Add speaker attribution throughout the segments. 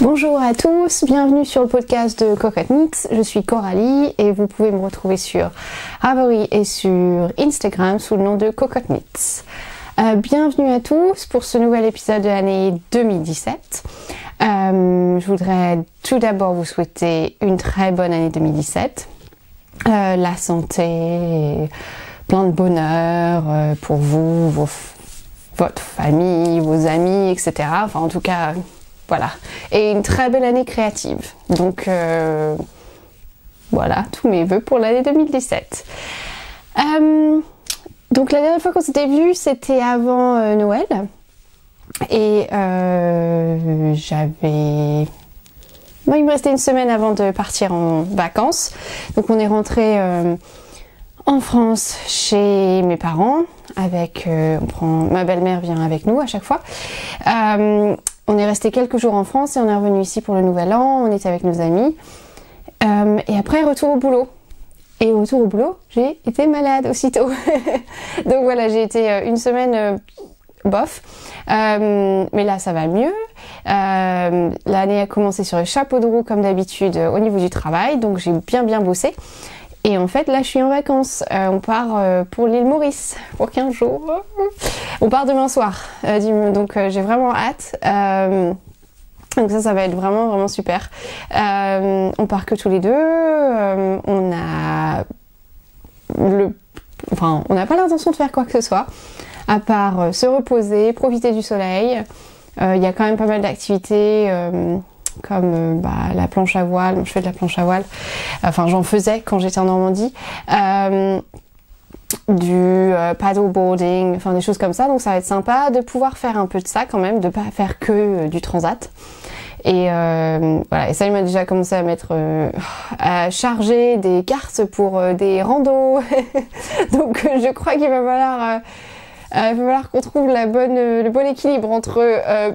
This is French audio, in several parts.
Speaker 1: Bonjour à tous, bienvenue sur le podcast de Cocotte Knits. Je suis Coralie et vous pouvez me retrouver sur Ravelry et sur Instagram sous le nom de Cocotte Knits. Bienvenue à tous pour ce nouvel épisode de l'année 2017. Je voudrais tout d'abord vous souhaiter une très bonne année 2017. La santé, plein de bonheur pour vous, votre famille, vos amis, etc. Enfin en tout cas... Voilà, et une très belle année créative. Donc voilà, tous mes vœux pour l'année 2017. Donc la dernière fois qu'on s'était vu, c'était avant Noël. Et j'avais... Moi, il me restait une semaine avant de partir en vacances. Donc on est rentré en France chez mes parents. Avec, ma belle-mère vient avec nous à chaque fois. On est resté quelques jours en France et on est revenu ici pour le nouvel an, on était avec nos amis. Et après, retour au boulot. Et au retour au boulot, j'ai été malade aussitôt. Donc voilà, j'ai été une semaine bof. Mais là, ça va mieux. L'année a commencé sur les chapeaux de roue comme d'habitude au niveau du travail. Donc j'ai bien bossé. Et en fait, là, je suis en vacances. On part pour l'île Maurice pour 15 jours. On part demain soir. Donc, j'ai vraiment hâte. Donc ça va être vraiment super. On part que tous les deux. On n'a pas l'intention de faire quoi que ce soit. À part se reposer, profiter du soleil. Il y a quand même pas mal d'activités... comme la planche à voile, je fais de la planche à voile, enfin j'en faisais quand j'étais en Normandie, du paddleboarding, enfin des choses comme ça, donc ça va être sympa de pouvoir faire un peu de ça quand même, de pas faire que du transat. Et voilà, et ça il m'a déjà commencé à mettre à charger des cartes pour des randos. Donc je crois qu'il va falloir qu'on trouve le bon équilibre entre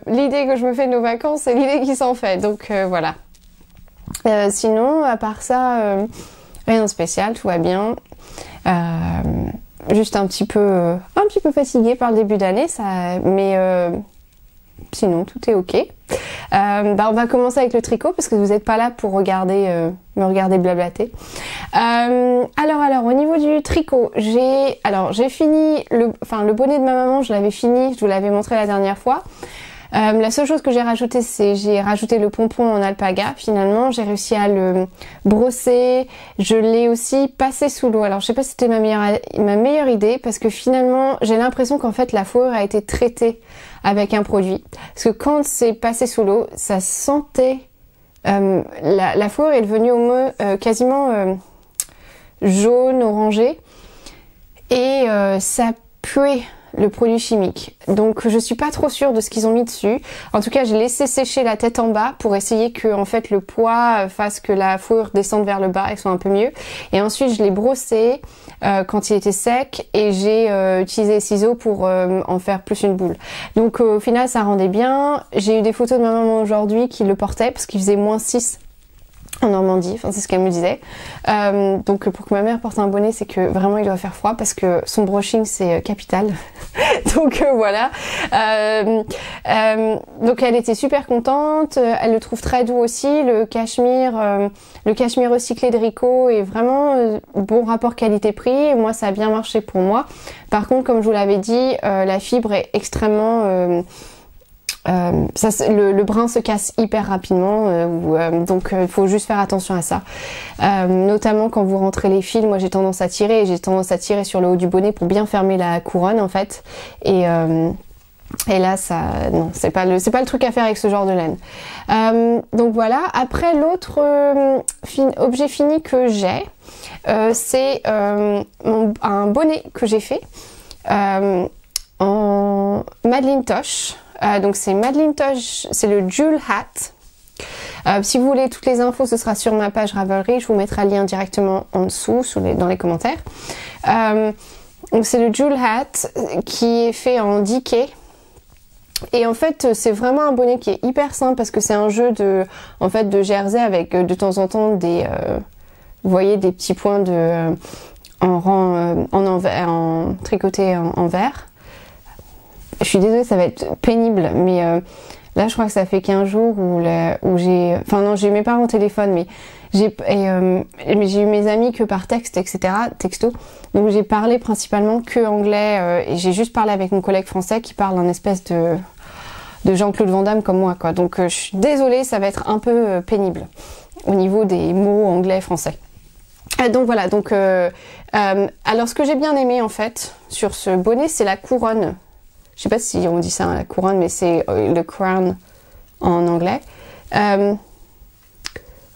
Speaker 1: l'idée que je me fais de nos vacances et l'idée qui s'en fait. Donc voilà. Sinon, à part ça, rien de spécial, tout va bien. Juste un petit peu fatiguée par le début d'année, mais sinon tout est ok. On va commencer avec le tricot parce que vous n'êtes pas là pour me regarder blablater. Alors au niveau du tricot, j'ai fini le bonnet de ma maman, je l'avais fini, je vous l'avais montré la dernière fois. La seule chose que j'ai rajoutée, j'ai rajouté le pompon en alpaga. Finalement, j'ai réussi à le brosser. Je l'ai aussi passé sous l'eau. Alors, je sais pas si c'était ma meilleure idée parce que finalement, j'ai l'impression qu'en fait, la fourrure a été traitée avec un produit. Parce que quand c'est passé sous l'eau, ça sentait... la fourrure est devenue quasiment jaune, orangé. Et ça puait le produit chimique. Donc je suis pas trop sûre de ce qu'ils ont mis dessus. En tout cas, j'ai laissé sécher la tête en bas pour essayer que en fait le poids fasse que la fourrure descende vers le bas et soit un peu mieux. Et ensuite, je l'ai brossé quand il était sec et j'ai utilisé les ciseaux pour en faire plus une boule. Donc au final, ça rendait bien. J'ai eu des photos de ma maman aujourd'hui qui le portait parce qu'il faisait -6 en Normandie, enfin c'est ce qu'elle me disait. Donc pour que ma mère porte un bonnet, c'est que vraiment il doit faire froid parce que son brushing c'est capital. Donc voilà. Donc elle était super contente, elle le trouve très doux aussi. Le cachemire recyclé de Rico est vraiment bon rapport qualité-prix. Moi ça a bien marché pour moi. Par contre, comme je vous l'avais dit, la fibre est extrêmement... le brin se casse hyper rapidement, donc il faut juste faire attention à ça. Notamment quand vous rentrez les fils, moi j'ai tendance à tirer sur le haut du bonnet pour bien fermer la couronne en fait. Et là non, c'est pas le truc à faire avec ce genre de laine. Donc voilà. Après l'autre objet fini que j'ai, c'est un bonnet que j'ai fait en Madeline Tosh. Donc c'est Madeline Tosh, c'est le Jewel Hat. Si vous voulez toutes les infos, ce sera sur ma page Ravelry. Je vous mettrai le lien directement en dessous, dans les commentaires. Donc c'est le Jewel Hat qui est fait en decay. Et en fait, c'est vraiment un bonnet qui est hyper simple parce que c'est un jeu de jersey avec de temps en temps des, vous voyez, des petits points en tricoté en vert. Je suis désolée, ça va être pénible, mais Là, je crois que ça fait 15 jours où j'ai... Enfin non, j'ai eu mes parents au téléphone, mais j'ai eu mes amis que par texte, etc., texto. Donc j'ai parlé principalement que anglais et j'ai juste parlé avec mon collègue français qui parle un espèce de Jean-Claude Van Damme comme moi, quoi. Donc je suis désolée, ça va être un peu pénible au niveau des mots anglais-français. Donc voilà, donc alors ce que j'ai bien aimé en fait sur ce bonnet, c'est la couronne. Je sais pas si on dit ça, hein, la couronne, mais c'est le crown en anglais.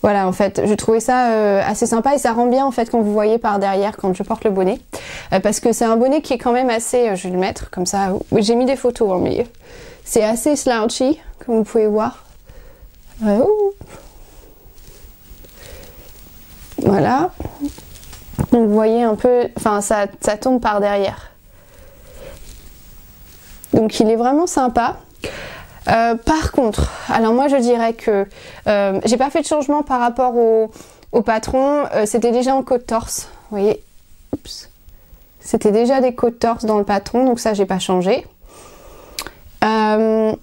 Speaker 1: Voilà, en fait, je trouvais ça assez sympa et ça rend bien en fait quand vous voyez par derrière quand je porte le bonnet. Parce que c'est un bonnet qui est quand même assez, je vais le mettre comme ça, j'ai mis des photos, hein, mais c'est assez slouchy, comme vous pouvez voir. Voilà. Donc vous voyez un peu, enfin ça tombe par derrière. Donc il est vraiment sympa. Par contre, alors moi je dirais que j'ai pas fait de changement par rapport au patron. C'était déjà en côte torse. Vous voyez, oups. C'était déjà des côtes torse dans le patron, donc ça j'ai pas changé. Moi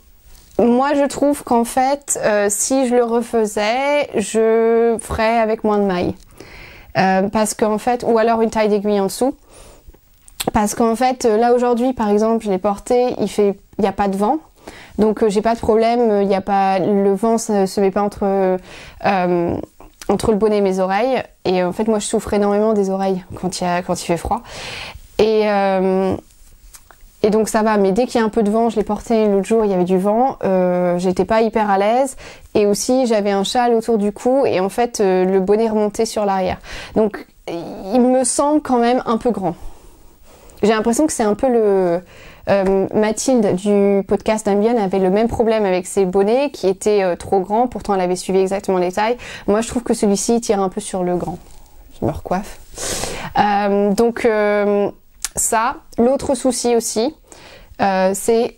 Speaker 1: je trouve qu'en fait, si je le refaisais, je ferais avec moins de mailles. Parce qu'en fait, ou alors une taille d'aiguille en dessous. Parce qu'en fait, là aujourd'hui, par exemple, je l'ai porté, il n'y a pas de vent, donc j'ai pas de problème, il y a pas, le vent se met pas entre le bonnet et mes oreilles. Et en fait, moi, je souffre énormément des oreilles quand il fait froid. Et donc ça va, mais dès qu'il y a un peu de vent, je l'ai porté l'autre jour, il y avait du vent, j'étais pas hyper à l'aise. Et aussi, j'avais un châle autour du cou et en fait, le bonnet remontait sur l'arrière. Donc, il me semble quand même un peu grand. J'ai l'impression que c'est un peu le... Mathilde du podcast Ambien avait le même problème avec ses bonnets qui étaient trop grands, pourtant elle avait suivi exactement les tailles. Moi je trouve que celui-ci tire un peu sur le grand. Je me recoiffe. Donc ça, l'autre souci aussi, c'est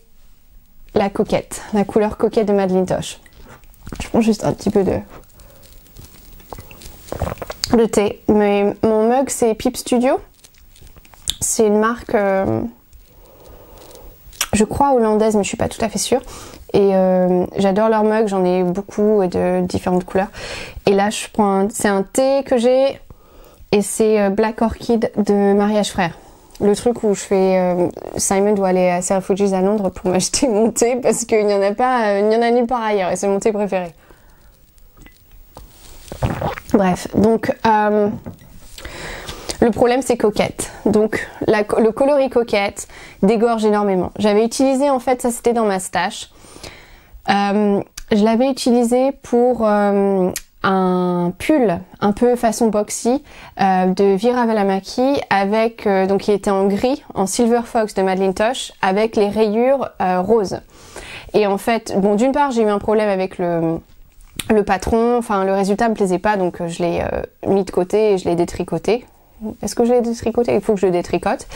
Speaker 1: la coquette, la couleur coquette de Madeline Tosh. Je prends juste un petit peu de thé, mais mon mug c'est Pip Studio. C'est une marque, je crois hollandaise, mais je suis pas tout à fait sûre. Et j'adore leur mug, j'en ai beaucoup de différentes couleurs. Et là, c'est un thé que j'ai, et c'est Black Orchid de Mariage Frère. Le truc où je fais, Simon doit aller à Selfridges à Londres pour m'acheter mon thé parce qu'il n'y en a pas, il n'y en a nulle part ailleurs et c'est mon thé préféré. Bref, donc le problème c'est coquette. Donc le coloris coquette dégorge énormément. J'avais utilisé, en fait, ça c'était dans ma stash. Je l'avais utilisé pour un pull un peu façon boxy de Vira Valamaki avec donc qui était en gris, en Silver Fox de Madeline Tosh avec les rayures roses. Et en fait, bon, d'une part j'ai eu un problème avec le patron, enfin le résultat me plaisait pas, donc je l'ai mis de côté et je l'ai détricoté. Est-ce que je l'ai détricoté? Il faut que je le détricote.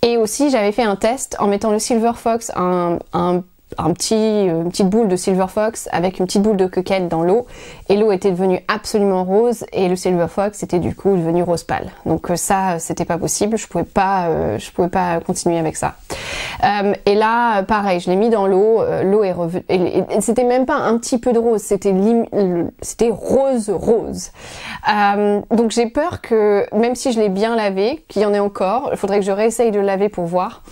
Speaker 1: Et aussi j'avais fait un test en mettant le Silver Fox, une petite boule de Silver Fox avec une petite boule de coquette dans l'eau, et l'eau était devenue absolument rose et le Silver Fox était du coup devenu rose pâle. Donc ça c'était pas possible, je pouvais pas continuer avec ça. Et là pareil, je l'ai mis dans l'eau, l'eau est revenue, et c'était même pas un petit peu de rose, c'était rose. Donc j'ai peur que même si je l'ai bien lavé, qu'il y en ait encore, il faudrait que je réessaye de le laver pour voir.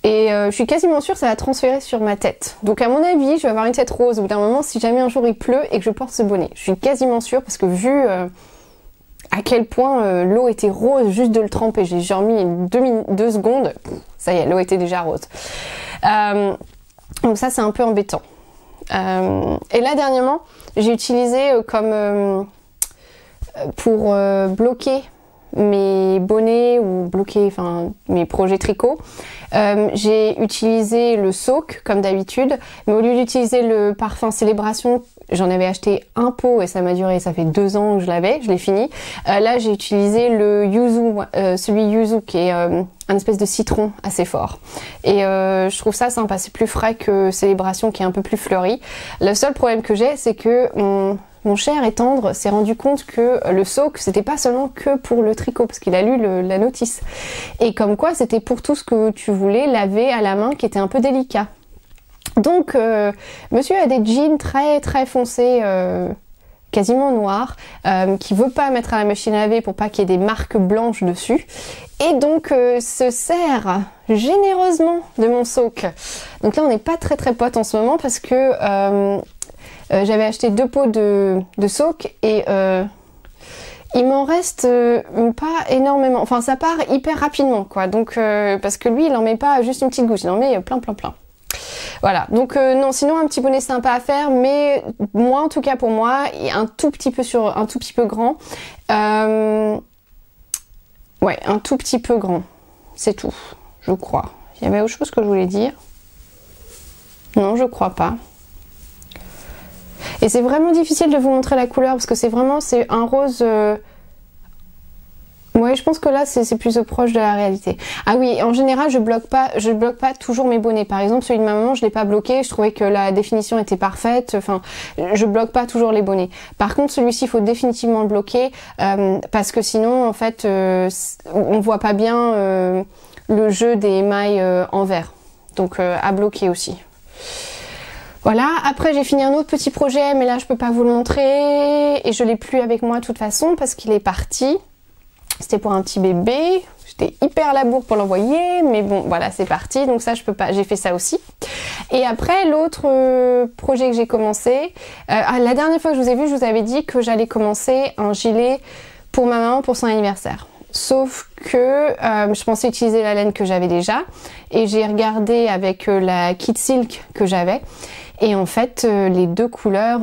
Speaker 1: Et je suis quasiment sûre que ça va transférer sur ma tête. Donc à mon avis, je vais avoir une tête rose au bout d'un moment si jamais un jour il pleut et que je porte ce bonnet. Je suis quasiment sûre parce que vu à quel point l'eau était rose juste de le tremper, j'ai genre mis 2 secondes, ça y est, l'eau était déjà rose. Donc ça c'est un peu embêtant. Et là dernièrement, j'ai utilisé comme pour bloquer mes bonnets ou bloquer enfin mes projets tricot, j'ai utilisé le soak comme d'habitude, mais au lieu d'utiliser le parfum Célébration, j'en avais acheté un pot et ça m'a duré, ça fait 2 ans que je l'avais, je l'ai fini. Là j'ai utilisé le yuzu, celui yuzu qui est un espèce de citron assez fort, et je trouve ça sympa, c'est plus frais que Célébration qui est un peu plus fleuri. Le seul problème que j'ai, c'est que mon mon cher et tendre s'est rendu compte que le soak, c'était pas seulement que pour le tricot, parce qu'il a lu la notice. Et comme quoi, c'était pour tout ce que tu voulais laver à la main qui était un peu délicat. Donc, monsieur a des jeans très très foncés, quasiment noirs, qui veut pas mettre à la machine à laver pour pas qu'il y ait des marques blanches dessus. Et donc, se sert généreusement de mon soak. Donc là, on n'est pas très très potes en ce moment parce que j'avais acheté 2 pots de soak et il m'en reste pas énormément. Enfin, ça part hyper rapidement, quoi. Donc, parce que lui, il en met pas juste une petite goutte, il en met plein. Voilà, donc non, sinon un petit bonnet sympa à faire, mais moi en tout cas pour moi, un tout petit peu grand. Ouais, un tout petit peu grand, c'est tout, je crois. Il y avait autre chose que je voulais dire. Non, je crois pas. Et c'est vraiment difficile de vous montrer la couleur parce que c'est un rose. Ouais, je pense que là c'est plus proche de la réalité. Ah oui, en général je bloque pas toujours mes bonnets. Par exemple celui de ma maman je l'ai pas bloqué, je trouvais que la définition était parfaite. Enfin, je bloque pas toujours les bonnets. Par contre celui-ci il faut définitivement le bloquer parce que sinon en fait on voit pas bien le jeu des émails en vert. Donc à bloquer aussi. Voilà, après j'ai fini un autre petit projet mais là je peux pas vous le montrer et je l'ai plus avec moi de toute façon parce qu'il est parti. C'était pour un petit bébé, j'étais hyper labour pour l'envoyer, mais bon voilà c'est parti, donc ça je peux pas, j'ai fait ça aussi. Et après l'autre projet que j'ai commencé, la dernière fois que je vous ai vu, je vous avais dit que j'allais commencer un gilet pour ma maman pour son anniversaire. Sauf que je pensais utiliser la laine que j'avais déjà et j'ai regardé avec la Kit Silk que j'avais et en fait les deux couleurs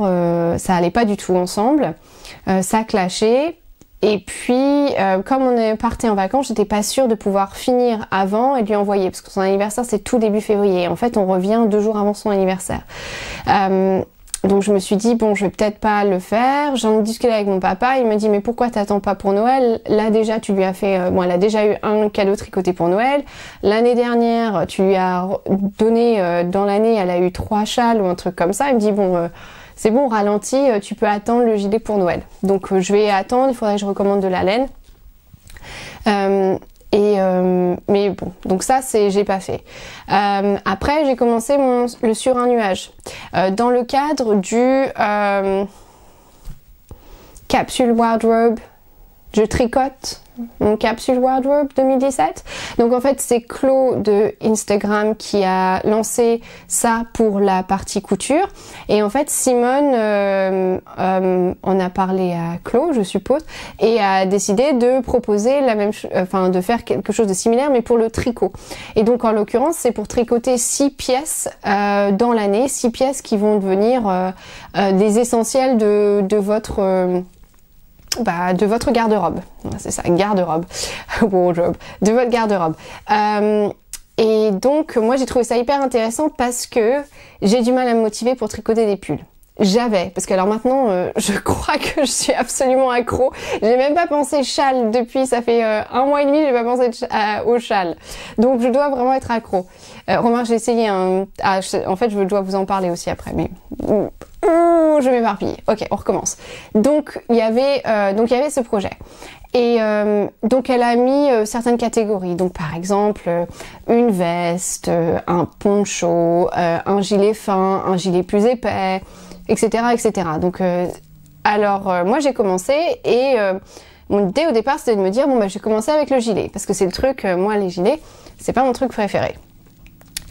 Speaker 1: ça allait pas du tout ensemble, ça clashait. Et puis, comme on est parti en vacances, j'étais pas sûre de pouvoir finir avant et lui envoyer, parce que son anniversaire c'est tout début février. En fait, on revient 2 jours avant son anniversaire. Donc je me suis dit, bon, je vais peut-être pas le faire. J'en ai discuté avec mon papa, il m'a dit, mais pourquoi t'attends pas pour Noël? Là déjà, tu lui as fait, bon, elle a déjà eu un cadeau tricoté pour Noël. L'année dernière, tu lui as donné, dans l'année, elle a eu 3 châles ou un truc comme ça. Il me dit, bon... c'est bon, ralenti, tu peux attendre le gilet pour Noël. Donc je vais attendre, il faudrait que je recommande de la laine. Mais bon, donc ça j'ai pas fait. Après j'ai commencé le sur un nuage. Dans le cadre du capsule wardrobe, je tricote mon capsule wardrobe 2017. Donc en fait c'est Chloé de Instagram qui a lancé ça pour la partie couture et en fait Simone en a parlé à Chloé je suppose et a décidé de proposer la même enfin de faire quelque chose de similaire mais pour le tricot. Et donc en l'occurrence c'est pour tricoter 6 pièces dans l'année, 6 pièces qui vont devenir des essentiels de votre garde-robe. C'est ça, garde-robe. Wardrobe. De votre garde-robe. Et donc, moi, j'ai trouvé ça hyper intéressant parce que j'ai du mal à me motiver pour tricoter des pulls. Parce que alors maintenant, je crois que je suis absolument accro. J'ai même pas pensé châle depuis, ça fait 1 mois et demi, j'ai pas pensé au châle. Donc, je dois vraiment être accro. Remarque, j'ai essayé en fait, je dois vous en parler aussi après, mais... je m'éparpille. Ok, on recommence. Donc il y avait ce projet. Et donc elle a mis certaines catégories. Donc par exemple une veste, un poncho, un gilet fin, un gilet plus épais, etc., etc. Donc moi j'ai commencé et mon idée au départ c'était de me dire bon bah je vais commencer avec le gilet parce que c'est le truc. Moi les gilets c'est pas mon truc préféré.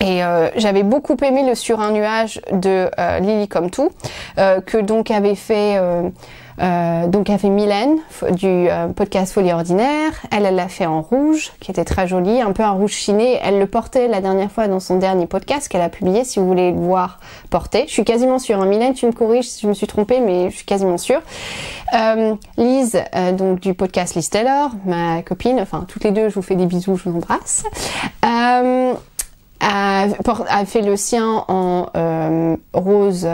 Speaker 1: Et j'avais beaucoup aimé le sur un nuage de Lily comme tout que donc avait fait Mylène du podcast Folie Ordinaire. Elle l'a fait en rouge qui était très joli, un peu un rouge chiné. Elle le portait la dernière fois dans son dernier podcast qu'elle a publié si vous voulez le voir porter. Je suis quasiment sûre, hein. Mylène tu me corriges si je me suis trompée mais je suis quasiment sûre. Lise donc du podcast Liz Taylor, ma copine, enfin toutes les deux je vous fais des bisous, je vous embrasse. A fait le sien en rose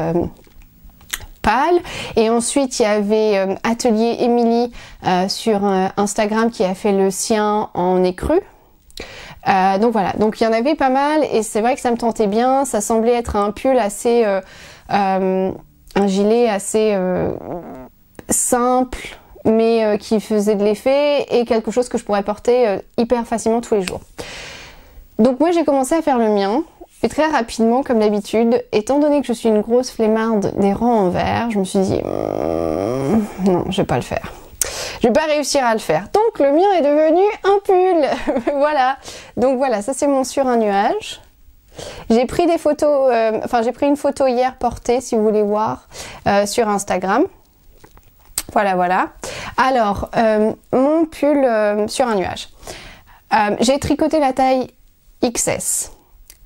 Speaker 1: pâle et ensuite il y avait Atelier Émilie sur Instagram qui a fait le sien en écru. Donc voilà, donc il y en avait pas mal et c'est vrai que ça me tentait bien, ça semblait être un pull assez un gilet assez simple, mais qui faisait de l'effet, et quelque chose que je pourrais porter hyper facilement tous les jours. Donc moi j'ai commencé à faire le mien, et très rapidement, comme d'habitude, étant donné que je suis une grosse flemmarde des rangs en vert, je me suis dit non, je vais pas le faire. Je vais pas réussir à le faire. Donc le mien est devenu un pull. Voilà. Donc voilà, ça c'est mon sur un nuage. J'ai pris des photos, j'ai pris une photo hier portée, si vous voulez voir, sur Instagram. Voilà, voilà. Alors, mon pull sur un nuage. J'ai tricoté la taille XS.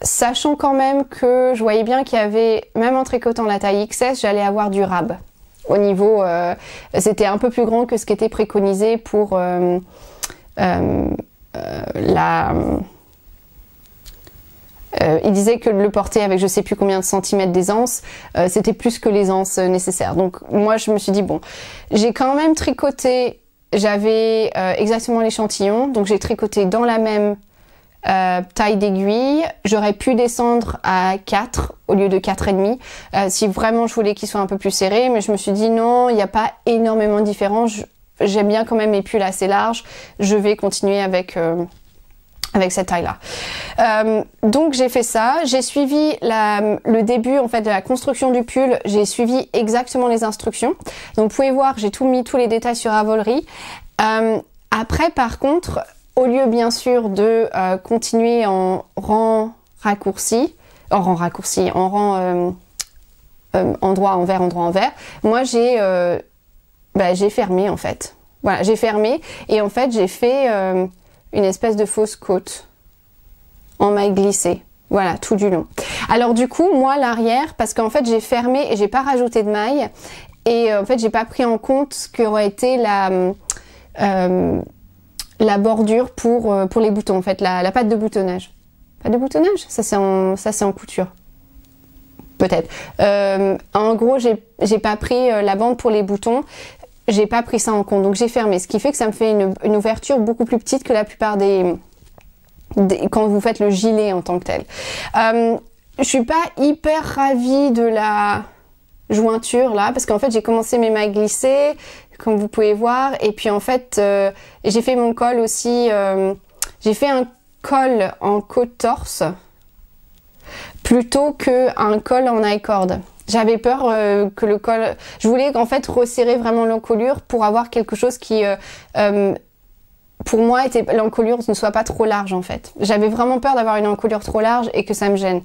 Speaker 1: Sachant quand même que je voyais bien qu'il y avait, même en tricotant la taille XS, j'allais avoir du rab. Au niveau, c'était un peu plus grand que ce qui était préconisé pour il disait que le porter avec je sais plus combien de centimètres d'aisance, c'était plus que l'aisance nécessaire. Donc moi je me suis dit bon, j'ai quand même tricoté, j'avais exactement l'échantillon, donc j'ai tricoté dans la même taille d'aiguille. J'aurais pu descendre à 4 au lieu de 4,5 si vraiment je voulais qu'il soit un peu plus serré, mais je me suis dit non, il n'y a pas énormément de différence. J'aime bien quand même mes pulls assez larges, je vais continuer avec cette taille là. Donc j'ai fait ça, j'ai suivi le début en fait de la construction du pull, j'ai suivi exactement les instructions. Donc vous pouvez voir, j'ai tout mis, tous les détails sur Ravelry. Après par contre, au lieu bien sûr de continuer en rang raccourci, endroit envers, endroit envers, moi j'ai fermé en fait. Voilà, j'ai fermé et en fait j'ai fait une espèce de fausse côte en maille glissée. Voilà, tout du long. Alors du coup, moi l'arrière, parce qu'en fait j'ai fermé et j'ai pas rajouté de maille, et en fait j'ai pas pris en compte ce qu'aurait été la bordure pour les boutons, en fait, la patte de boutonnage. Pas de boutonnage? Ça c'est en couture. Peut-être. En gros, j'ai pas pris la bande pour les boutons. J'ai pas pris ça en compte, donc j'ai fermé, ce qui fait que ça me fait une ouverture beaucoup plus petite que la plupart quand vous faites le gilet en tant que tel. Je suis pas hyper ravie de la jointure là, parce qu'en fait j'ai commencé mes mailles glissées, comme vous pouvez voir, et puis en fait j'ai fait mon col aussi, j'ai fait un col en côte torse plutôt qu'un col en I-cord. J'avais peur que le col... Je voulais en fait resserrer vraiment l'encolure pour avoir quelque chose qui, pour moi, l'encolure ne soit pas trop large en fait. J'avais vraiment peur d'avoir une encolure trop large et que ça me gêne.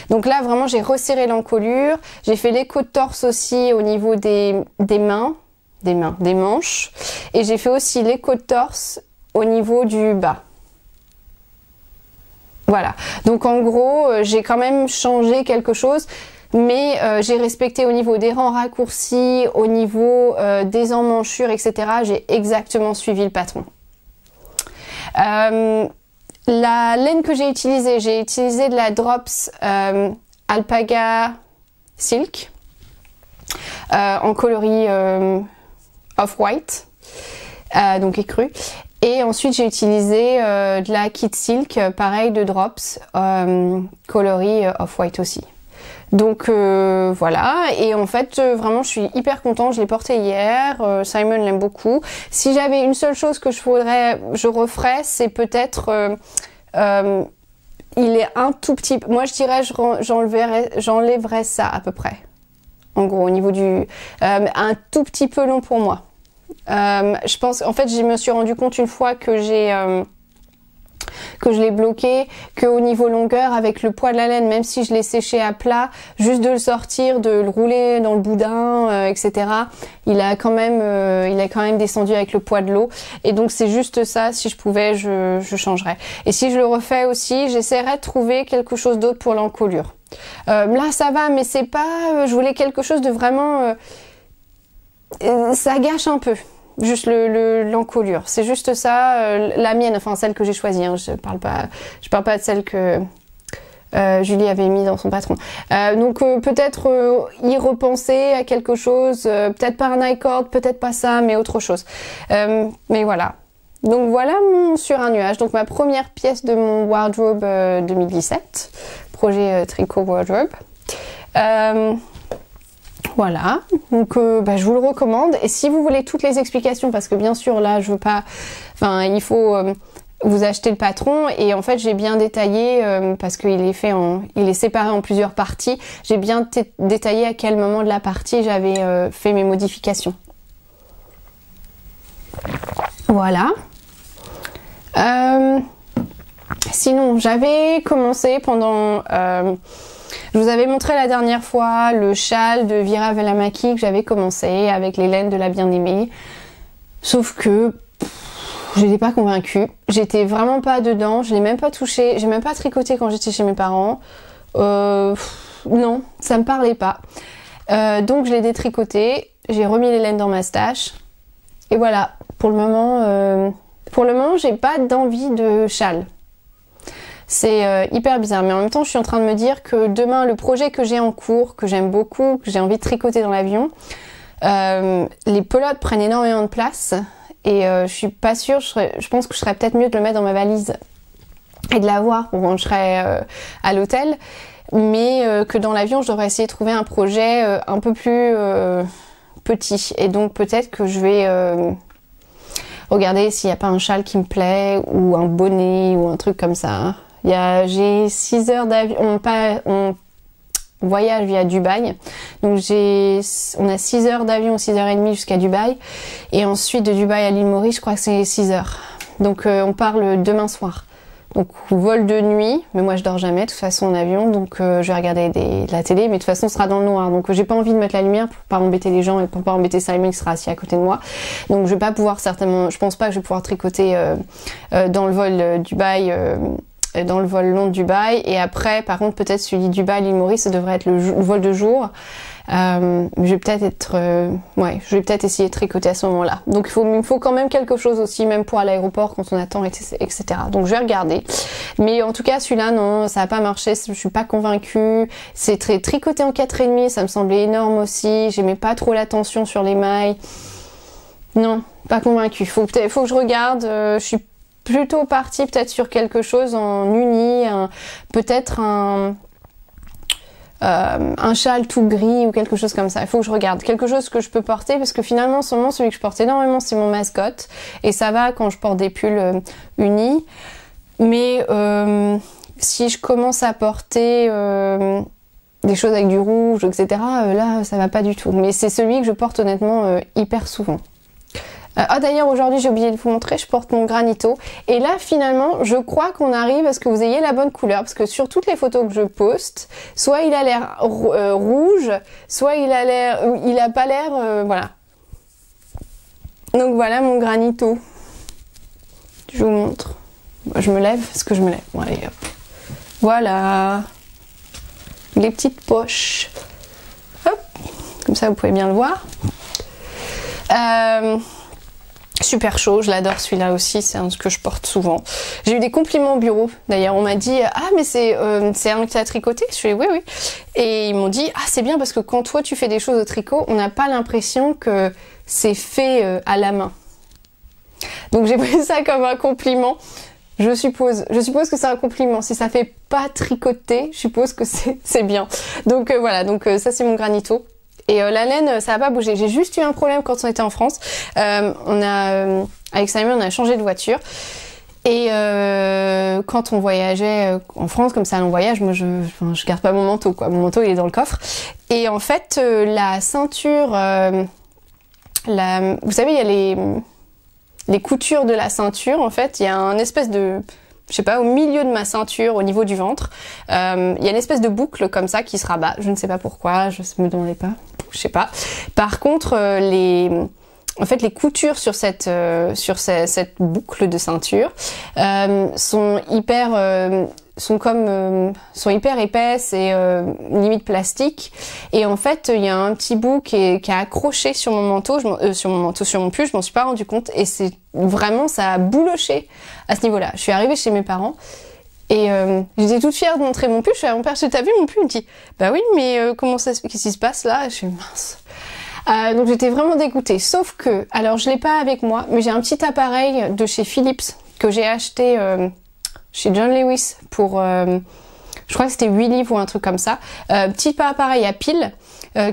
Speaker 1: Donc là, vraiment, j'ai resserré l'encolure. J'ai fait les côtes torse aussi au niveau des manches. Et j'ai fait aussi les côtes torse au niveau du bas. Voilà. Donc en gros, j'ai quand même changé quelque chose. Mais j'ai respecté au niveau des rangs raccourcis, au niveau des emmanchures, etc. J'ai exactement suivi le patron. La laine que j'ai utilisée de la Drops Alpaga Silk en coloris off-white, donc écru. Et ensuite j'ai utilisé de la Kit Silk, pareil de Drops, coloris off-white aussi. Donc voilà, et en fait vraiment je suis hyper contente, je l'ai porté hier, Simon l'aime beaucoup. Si j'avais une seule chose que je referais, c'est peut-être, il est un tout petit, moi je dirais j'enlèverais ça à peu près. En gros au niveau du, un tout petit peu long pour moi. Je pense, en fait je me suis rendu compte une fois que je l'ai bloqué, qu'au niveau longueur, avec le poids de la laine, même si je l'ai séché à plat, juste de le sortir, de le rouler dans le boudin, etc., il a quand même descendu avec le poids de l'eau. Et donc c'est juste ça, si je pouvais, je changerais. Et si je le refais aussi, j'essaierais de trouver quelque chose d'autre pour l'encolure. Là ça va, mais c'est pas, je voulais quelque chose de vraiment, ça gâche un peu. Juste l'encolure, c'est juste ça, la mienne, enfin celle que j'ai choisie, hein. Je parle pas de celle que Julie avait mis dans son patron. Donc peut-être y repenser à quelque chose, peut-être pas un I-cord, peut-être pas ça, mais autre chose. Mais voilà. Donc voilà mon sur un nuage, donc ma première pièce de mon wardrobe 2017, projet tricot wardrobe. Voilà, donc bah, je vous le recommande. Et si vous voulez toutes les explications, parce que bien sûr là je veux pas, enfin il faut vous acheter le patron, et en fait j'ai bien détaillé parce qu'il est fait il est séparé en plusieurs parties. J'ai bien détaillé à quel moment de la partie j'avais fait mes modifications. Voilà. Sinon j'avais commencé pendant je vous avais montré la dernière fois le châle de Vira Velamaki que j'avais commencé avec les laines de la bien-aimée. Sauf que je n'étais pas convaincue. J'étais vraiment pas dedans. Je l'ai même pas touché. J'ai même pas tricoté quand j'étais chez mes parents. Non, ça me parlait pas. Donc je l'ai détricoté. J'ai remis les laines dans ma stache. Et voilà. Pour le moment, j'ai pas d'envie de châle. C'est hyper bizarre, mais en même temps je suis en train de me dire que demain le projet que j'ai en cours, que j'aime beaucoup, que j'ai envie de tricoter dans l'avion, les pelotes prennent énormément de place et je suis pas sûre, je pense que je serais peut-être mieux de le mettre dans ma valise et de l'avoir pour quand je serai à l'hôtel, mais que dans l'avion je devrais essayer de trouver un projet un peu plus petit, et donc peut-être que je vais regarder s'il n'y a pas un châle qui me plaît ou un bonnet ou un truc comme ça. J'ai 6 heures d'avion, on voyage via Dubaï, donc on a 6 heures d'avion, 6h30 jusqu'à Dubaï, et ensuite de Dubaï à l'île Maurice je crois que c'est 6 heures, donc on part le demain soir, donc vol de nuit, mais moi je dors jamais de toute façon en avion, donc je vais regarder de la télé, mais de toute façon ce sera dans le noir, donc j'ai pas envie de mettre la lumière pour pas embêter les gens et pour pas embêter Simon qui sera assis à côté de moi, donc je vais pas pouvoir certainement, je pense pas que je vais pouvoir tricoter dans le vol Dubaï, dans le vol long de Dubaï, et après par contre peut-être celui de Dubaï l'île Maurice ça devrait être le vol de jour. Je vais peut-être je vais peut-être essayer de tricoter à ce moment-là, donc il me faut quand même quelque chose aussi, même pour à l'aéroport quand on attend, etc. Donc je vais regarder, mais en tout cas celui-là non, ça n'a pas marché, je suis pas convaincue. C'est très tricoté en 4,5, ça me semblait énorme aussi, j'aimais pas trop la tension sur les mailles, non, pas convaincue. Faut que je regarde, je suis plutôt partie peut-être sur quelque chose en uni, peut-être un châle tout gris ou quelque chose comme ça. Il faut que je regarde quelque chose que je peux porter, parce que finalement en ce moment celui que je porte énormément c'est mon mascotte, et ça va quand je porte des pulls unis, mais si je commence à porter des choses avec du rouge, etc., là ça va pas du tout, mais c'est celui que je porte honnêtement hyper souvent. D'ailleurs aujourd'hui j'ai oublié de vous montrer, je porte mon granito, et là finalement je crois qu'on arrive à ce que vous ayez la bonne couleur, parce que sur toutes les photos que je poste, soit il a l'air rouge, soit il a pas l'air, voilà. Donc voilà mon granito, je vous montre. Je me lève, est-ce que je me lève? Bon allez hop, voilà les petites poches, hop, comme ça vous pouvez bien le voir. Super chaud, je l'adore celui-là aussi, c'est un que je porte souvent. J'ai eu des compliments au bureau, d'ailleurs on m'a dit « Ah mais c'est un que tu as tricoté ?» Je suis « Oui, oui ». Et ils m'ont dit « Ah c'est bien parce que quand toi tu fais des choses au tricot, on n'a pas l'impression que c'est fait à la main. » Donc j'ai pris ça comme un compliment. Je suppose que c'est un compliment. Si ça fait pas tricoter, je suppose que c'est bien. Donc voilà, donc ça c'est mon granito. Et la laine, ça n'a pas bougé. J'ai juste eu un problème quand on était en France. Avec Simon, on a changé de voiture. Et quand on voyageait en France, comme ça, en voyage, moi, je garde pas mon manteau, quoi. Mon manteau, il est dans le coffre. Et en fait, la ceinture, vous savez, il y a les coutures de la ceinture. En fait, il y a un espèce de, je sais pas, au milieu de ma ceinture, au niveau du ventre, il y a une espèce de boucle comme ça qui se rabat. Je ne sais pas pourquoi, je me demandais pas, je sais pas. Par contre, en fait, les coutures sur cette boucle de ceinture sont hyper épaisses et limite plastique. Et en fait, il y a un petit bout qui est accroché sur mon manteau, sur mon pull. Je m'en suis pas rendu compte, et c'est vraiment, ça a bouloché à ce niveau-là. Je suis arrivée chez mes parents et j'étais toute fière de montrer mon pull. Je suis à mon père, t'as vu mon pull? Il me dit bah oui, mais qu'est-ce qui se passe là? Je suis mince. Donc j'étais vraiment dégoûtée, sauf que, alors je l'ai pas avec moi, mais j'ai un petit appareil de chez Philips que j'ai acheté chez John Lewis pour je crois que c'était 8 livres ou un truc comme ça. Petit appareil à pile.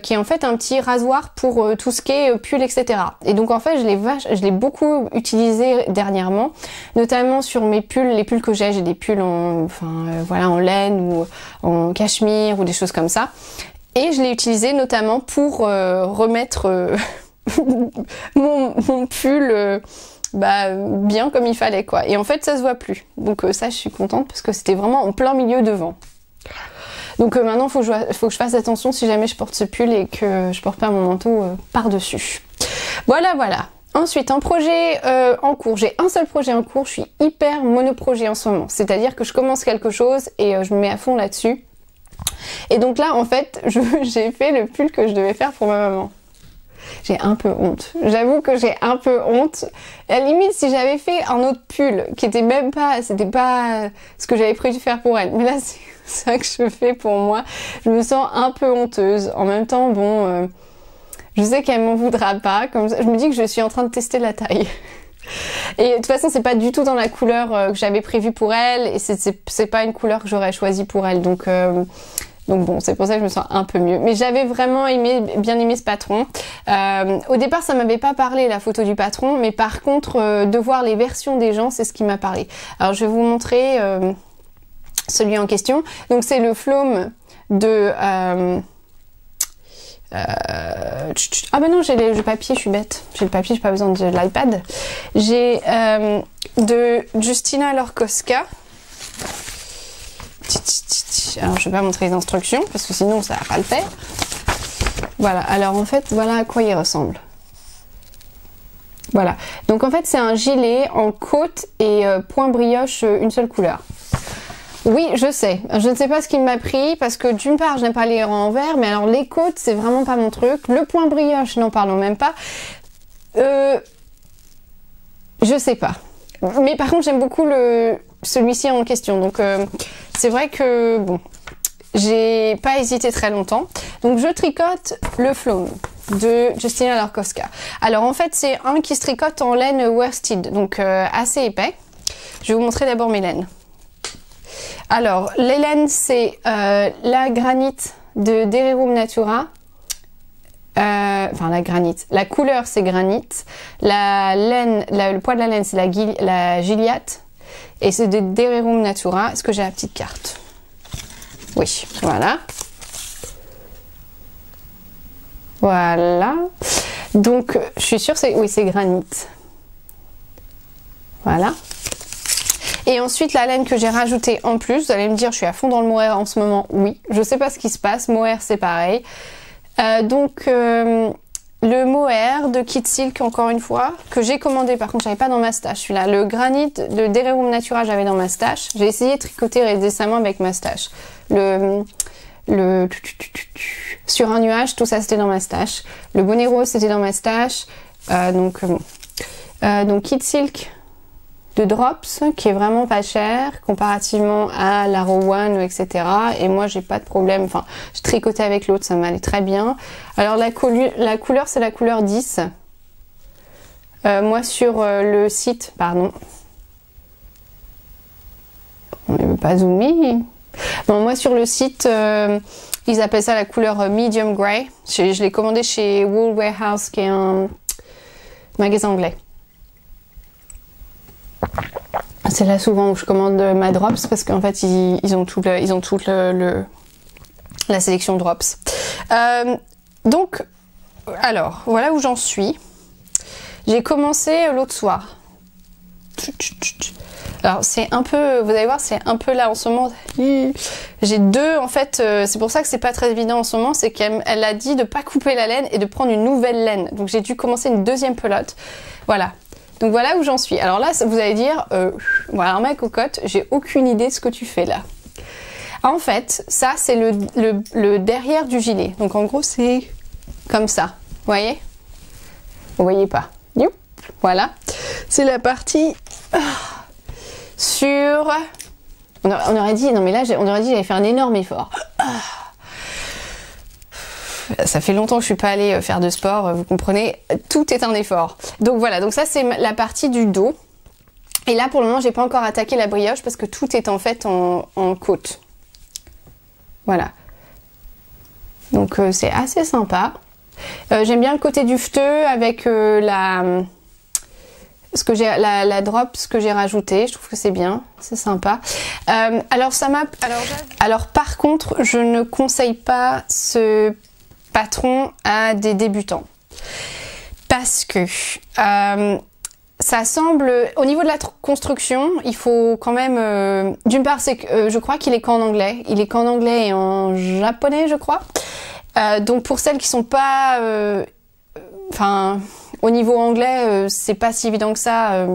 Speaker 1: Qui est en fait un petit rasoir pour tout ce qui est pull, etc. Et donc en fait je l'ai beaucoup utilisé dernièrement, notamment sur mes pulls, les pulls que j'ai des pulls en, voilà, en laine ou en cachemire ou des choses comme ça. Et je l'ai utilisé notamment pour remettre mon pull bien comme il fallait quoi. Et en fait ça se voit plus. Donc ça je suis contente parce que c'était vraiment en plein milieu devant. Donc maintenant, faut que je fasse attention si jamais je porte ce pull et que je porte pas mon manteau par-dessus. Voilà, voilà. Ensuite, un projet en cours. J'ai un seul projet en cours. Je suis hyper monoprojet en ce moment. C'est-à-dire que je commence quelque chose et je me mets à fond là-dessus. Et donc là, en fait, j'ai fait le pull que je devais faire pour ma maman. J'ai un peu honte. J'avoue que j'ai un peu honte. À la limite, si j'avais fait un autre pull qui était même pas, c'était pas ce que j'avais prévu de faire pour elle. Mais là, c'est ça que je fais pour moi. Je me sens un peu honteuse. En même temps, bon, je sais qu'elle m'en voudra pas. Comme ça, je me dis que je suis en train de tester la taille. Et de toute façon, c'est pas du tout dans la couleur que j'avais prévue pour elle. Et c'est pas une couleur que j'aurais choisie pour elle. Donc bon, c'est pour ça que je me sens un peu mieux. Mais j'avais vraiment bien aimé ce patron. Au départ, ça m'avait pas parlé la photo du patron, mais par contre, de voir les versions des gens, c'est ce qui m'a parlé. Alors, je vais vous montrer celui en question. Donc, c'est le Flaume de... Ah bah non, j'ai le papier, je suis bête. J'ai le papier, j'ai pas besoin de l'iPad. J'ai de Justyna Lorkowska. Alors je vais pas montrer les instructions parce que sinon ça va pas le faire. Voilà, alors en fait voilà à quoi il ressemble. Voilà, donc en fait c'est un gilet en côte et point brioche une seule couleur. Oui, je sais, je ne sais pas ce qu'il m'a pris parce que d'une part je n'aime pas les rangs en vert, mais alors les côtes c'est vraiment pas mon truc. Le point brioche, n'en parlons même pas. Je sais pas. Mais par contre j'aime beaucoup celui-ci en question, donc c'est vrai que bon, j'ai pas hésité très longtemps. Donc je tricote le Flaume de Justyna Lorkowska. Alors en fait c'est un qui se tricote en laine worsted, donc assez épais. Je vais vous montrer d'abord mes laines. Alors les laines c'est la granite de Dererum Natura. Enfin la granite, la couleur c'est granite, la laine, le poids de la laine c'est la giliate et c'est de Dererum Natura. Est-ce que j'ai la petite carte? Oui, voilà. Voilà. Donc je suis sûre oui c'est granite. Voilà. Et ensuite la laine que j'ai rajoutée en plus, vous allez me dire je suis à fond dans le mohair en ce moment. Oui, je sais pas ce qui se passe, mohair c'est pareil. Le mohair de Kit Silk encore une fois que j'ai commandé, par contre j'avais pas dans ma stash celui-là. Le granit de Dererum Natura j'avais dans ma stash. J'ai essayé de tricoter récemment avec ma stash. Sur un nuage, tout ça c'était dans ma stash. Le bonnet rose c'était dans ma stash. Donc Kit Silk de Drops qui est vraiment pas cher comparativement à la Rowan, etc. Et moi j'ai pas de problème, enfin je tricotais avec l'autre, ça m'allait très bien. Alors la couleur c'est la couleur 10. Moi sur le site, pardon, on ne veut pas zoomer. Bon, moi sur le site ils appellent ça la couleur medium grey. Je l'ai commandé chez Wool Warehouse qui est un magasin anglais. C'est là souvent où je commande ma Drops parce qu'en fait ils ont toute la sélection Drops. Donc alors voilà où j'en suis. J'ai commencé l'autre soir. Alors c'est un peu, vous allez voir, c'est un peu là en ce moment. J'ai deux en fait, c'est pour ça que c'est pas très évident en ce moment, c'est qu'elle a dit de pas couper la laine et de prendre une nouvelle laine. Donc j'ai dû commencer une deuxième pelote. Voilà. Donc voilà où j'en suis. Alors là, vous allez dire, voilà, ma cocotte, j'ai aucune idée de ce que tu fais là. En fait, ça c'est le derrière du gilet. Donc en gros, c'est comme ça. Vous voyez? Vous voyez pas? Youp, voilà. C'est la partie sur... On aurait dit, non mais là, on aurait dit j'avais fait un énorme effort. Ça fait longtemps que je suis pas allée faire de sport, vous comprenez, tout est un effort. Donc voilà, donc ça c'est la partie du dos. Et là pour le moment j'ai pas encore attaqué la brioche parce que tout est en fait en côte. Voilà. Donc c'est assez sympa. J'aime bien le côté dufteux avec la drop, ce que j'ai rajouté. Je trouve que c'est bien, c'est sympa. Alors par contre, je ne conseille pas ce patron à des débutants. Parce que ça semble, au niveau de la construction, il faut quand même, d'une part, c'est que je crois qu'il est qu'en anglais. Il est qu'en anglais et en japonais, je crois. Donc pour celles qui sont pas, au niveau anglais, c'est pas si évident que ça.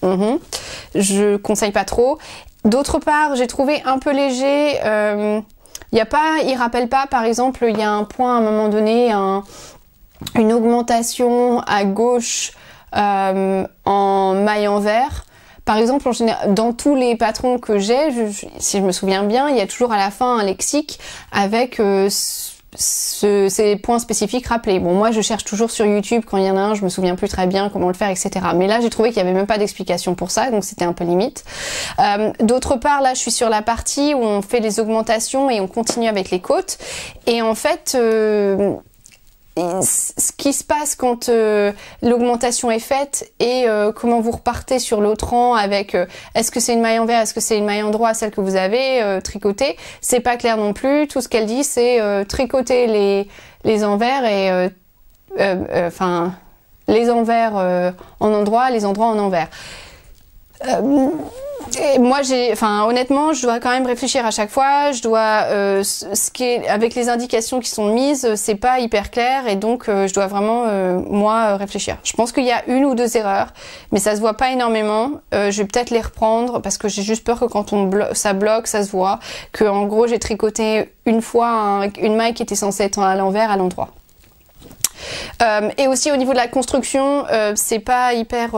Speaker 1: Je conseille pas trop. D'autre part, j'ai trouvé un peu léger. Il rappelle pas, par exemple, il y a un point à un moment donné, une augmentation à gauche en maille en vert. Par exemple, en général, dans tous les patrons que j'ai, si je me souviens bien, il y a toujours à la fin un lexique avec ces points spécifiques rappelés. Bon, moi je cherche toujours sur YouTube quand il y en a un, je me souviens plus très bien comment le faire, etc. Mais là j'ai trouvé qu'il y avait même pas d'explication pour ça, donc c'était un peu limite. D'autre part, là je suis sur la partie où on fait les augmentations et on continue avec les côtes. Et en fait, ce qui se passe quand l'augmentation est faite et comment vous repartez sur l'autre rang avec est-ce que c'est une maille envers, est-ce que c'est une maille endroit, celle que vous avez tricotée, c'est pas clair non plus. Tout ce qu'elle dit c'est tricoter les envers et les envers en endroit, les endroits en envers. Et moi honnêtement je dois quand même réfléchir à chaque fois, je dois ce qui est avec les indications qui sont mises, c'est pas hyper clair et donc je dois vraiment moi réfléchir. Je pense qu'il y a une ou deux erreurs, mais ça se voit pas énormément. Je vais peut-être les reprendre parce que j'ai juste peur que quand ça bloque, ça se voit, que en gros j'ai tricoté une fois une maille qui était censée être à l'envers à l'endroit. Et aussi au niveau de la construction, c'est pas hyper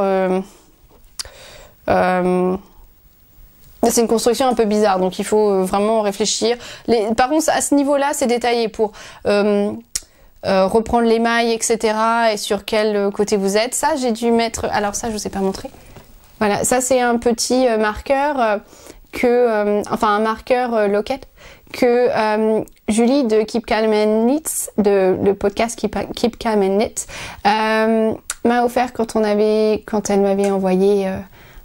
Speaker 1: c'est une construction un peu bizarre, donc il faut vraiment réfléchir. Par contre, à ce niveau-là, c'est détaillé pour reprendre les mailles, etc. et sur quel côté vous êtes. Ça, j'ai dû mettre... Alors ça, je ne vous ai pas montré. Voilà, ça c'est un petit marqueur un marqueur locket que Julie de Keep Calm and Knits, le podcast Keep Calm and Knit, m'a offert quand elle m'avait envoyé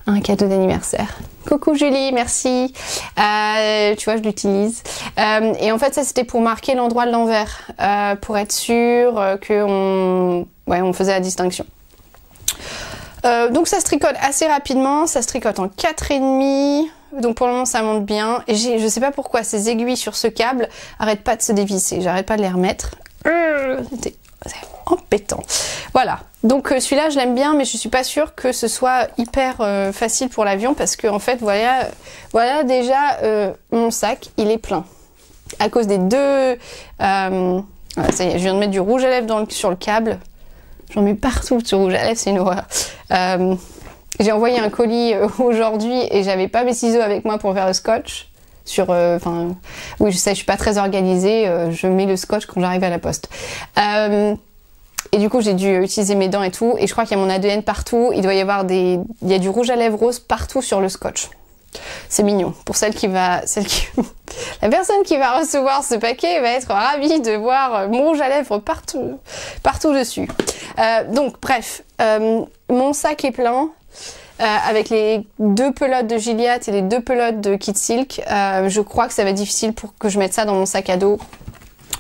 Speaker 1: un cadeau d'anniversaire. Coucou Julie, merci. Tu vois, je l'utilise. Et en fait, ça c'était pour marquer l'endroit de l'envers, pour être sûr qu'on faisait la distinction. Donc ça se tricote assez rapidement, ça se tricote en 4,5. Donc pour le moment ça monte bien. Et je sais pas pourquoi ces aiguilles sur ce câble arrêtent pas de se dévisser, j'arrête pas de les remettre. C'est embêtant. Voilà. Donc celui-là je l'aime bien, mais je suis pas sûre que ce soit hyper facile pour l'avion parce que en fait voilà déjà mon sac il est plein à cause des deux. Voilà, ça y est, je viens de mettre du rouge à lèvres sur le câble. J'en mets partout sur rouge à lèvres, c'est une horreur. J'ai envoyé un colis aujourd'hui et j'avais pas mes ciseaux avec moi pour faire le scotch. Oui, je sais, je suis pas très organisée. Je mets le scotch quand j'arrive à la poste. Et du coup, j'ai dû utiliser mes dents et tout. Et je crois qu'il y a mon ADN partout. Il doit y avoir il y a du rouge à lèvres rose partout sur le scotch. C'est mignon. Pour la personne qui va recevoir ce paquet va être ravie de voir mon rouge à lèvres partout dessus. Donc, bref, mon sac est plein. Avec les 2 pelotes de Gilliatt et les 2 pelotes de Kid Silk, je crois que ça va être difficile pour que je mette ça dans mon sac à dos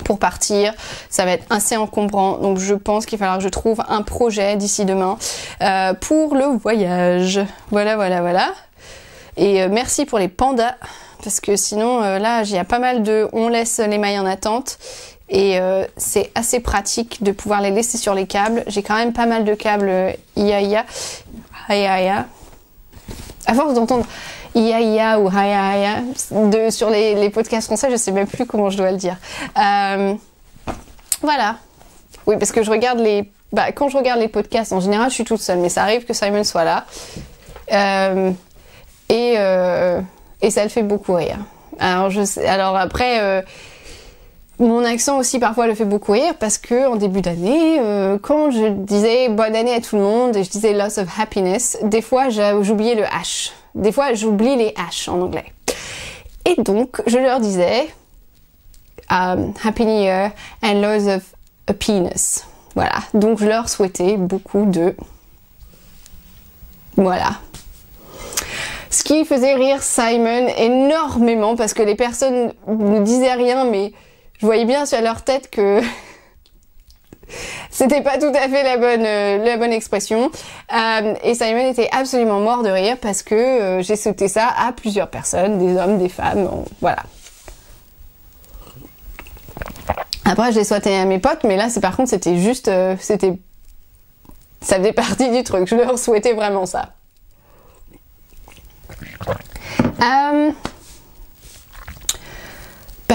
Speaker 1: pour partir. Ça va être assez encombrant, donc je pense qu'il va falloir que je trouve un projet d'ici demain pour le voyage. Voilà. Et merci pour les pandas, parce que sinon là il y a pas mal de... On laisse les mailles en attente. Et c'est assez pratique de pouvoir les laisser sur les câbles. J'ai quand même pas mal de câbles Ia. À force d'entendre Ia ou Haya sur les podcasts français, je sais même plus comment je dois le dire. Voilà. Oui, parce que je regarde quand je regarde les podcasts, en général, je suis toute seule, mais ça arrive que Simon soit là. Et ça le fait beaucoup rire. Alors après... Mon accent aussi parfois le fait beaucoup rire parce que en début d'année, quand je disais bonne année à tout le monde et je disais lots of happiness, des fois j'oubliais le H. Des fois j'oublie les H en anglais. Et donc je leur disais Happy New Year and loads of happiness. Voilà, donc je leur souhaitais beaucoup de... Voilà. Ce qui faisait rire Simon énormément parce que les personnes ne disaient rien, mais je voyais bien sur leur tête que c'était pas tout à fait la bonne expression. Et Simon était absolument mort de rire parce que j'ai sauté ça à plusieurs personnes, des hommes, des femmes, voilà. Après, je l'ai souhaité à mes potes, mais là, par contre, c'était juste, ça faisait partie du truc. Je leur souhaitais vraiment ça.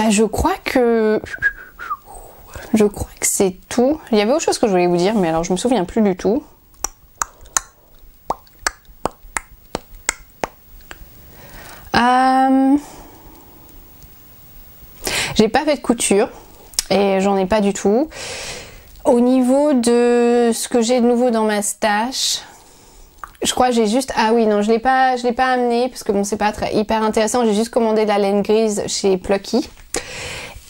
Speaker 1: Je crois que c'est tout. Il y avait autre chose que je voulais vous dire, mais alors je me souviens plus du tout. J'ai pas fait de couture et j'en ai pas du tout. Au niveau de ce que j'ai de nouveau dans ma stash, je crois que j'ai juste... Ah oui, non, je l'ai pas amené parce que bon, c'est pas hyper intéressant. J'ai juste commandé de la laine grise chez Plucky.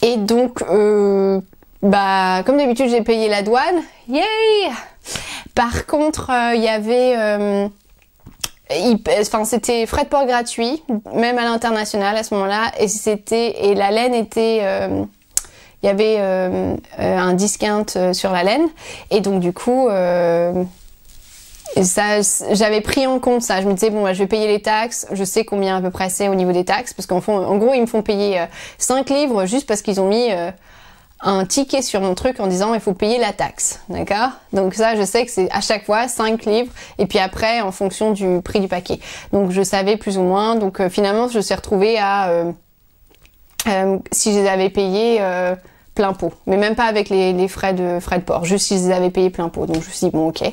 Speaker 1: Et donc, comme d'habitude, j'ai payé la douane. Yay! Par contre, il y avait... c'était frais de port gratuit, même à l'international à ce moment-là. Et la laine était... il y avait un discount sur la laine. Et donc, du coup... j'avais pris en compte ça. Je me disais, bon, je vais payer les taxes. Je sais combien à peu près c'est au niveau des taxes. Parce qu'en gros, ils me font payer 5 livres juste parce qu'ils ont mis un ticket sur mon truc en disant, il faut payer la taxe. D'accord? Donc ça, je sais que c'est à chaque fois 5 livres. Et puis après, en fonction du prix du paquet. Donc je savais plus ou moins. Donc finalement, je me suis retrouvée à... si je les avais payés... plein pot, mais même pas avec les frais de port, juste s'ils avaient payé plein pot. Donc je me suis dit bon, ok.